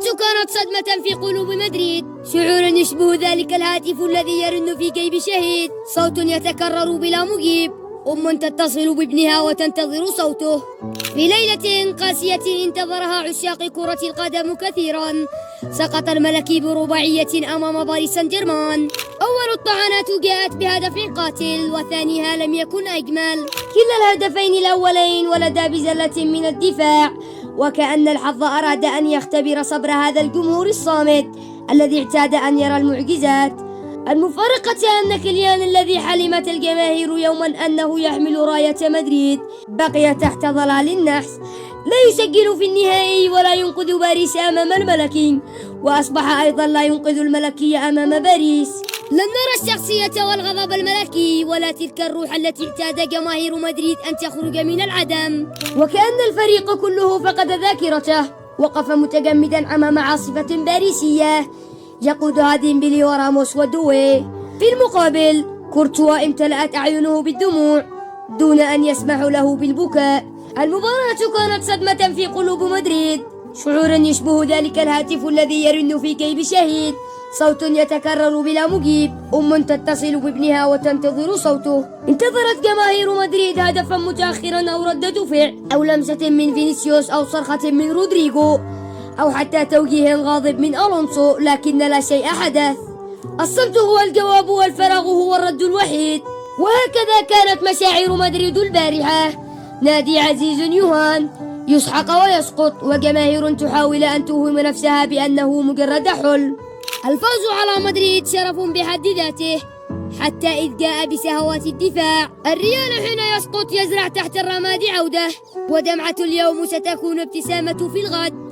كانت صدمة في قلوب مدريد، شعور يشبه ذلك الهاتف الذي يرن في جيب شهيد، صوت يتكرر بلا مجيب، أم تتصل بابنها وتنتظر صوته. في ليلة قاسية انتظرها عشاق كرة القدم كثيرا، سقط الملكي برباعية أمام باريس سان جيرمان. أول الطعنات جاءت بهدف قاتل، وثانيها لم يكن أجمل. كلا الهدفين الأولين ولدا بزلة من الدفاع، وكأن الحظ أراد أن يختبر صبر هذا الجمهور الصامت الذي اعتاد أن يرى المعجزات. المفارقة أن كيليان الذي حلمت الجماهير يوما أنه يحمل راية مدريد بقي تحت ظلال النحس، لا يسجل في النهائي ولا ينقذ باريس أمام الملكي، وأصبح أيضا لا ينقذ الملكي أمام باريس. لم نرى الشخصية والغضب الملكي ولا تلك الروح التي اعتاد جماهير مدريد أن تخرج من العدم، وكأن الفريق كله فقد ذاكرته، وقف متجمدا أمام عاصفة باريسية يقودها ديمبلي وراموس ودوي. في المقابل كورتوا امتلأت أعينه بالدموع دون أن يسمحوا له بالبكاء. المباراة كانت صدمة في قلوب مدريد، شعور يشبه ذلك الهاتف الذي يرن في جيب شهيد، صوت يتكرر بلا مجيب، أم تتصل بابنها وتنتظر صوته. انتظرت جماهير مدريد هدفا متأخرا أو ردة فعل أو لمسة من فينيسيوس أو صرخة من رودريغو أو حتى توجيه غاضب من ألونسو، لكن لا شيء حدث. الصمت هو الجواب والفراغ هو الرد الوحيد. وهكذا كانت مشاعر مدريد البارحة، نادي عزيز يهان يسحق ويسقط، وجماهير تحاول أن توهم نفسها بأنه مجرد حلم. الفوز على مدريد شرف بحد ذاته، حتى إذ جاء بسهوات الدفاع. الريال حين يسقط يزرع تحت الرماد عودة، ودمعة اليوم ستكون ابتسامة في الغد.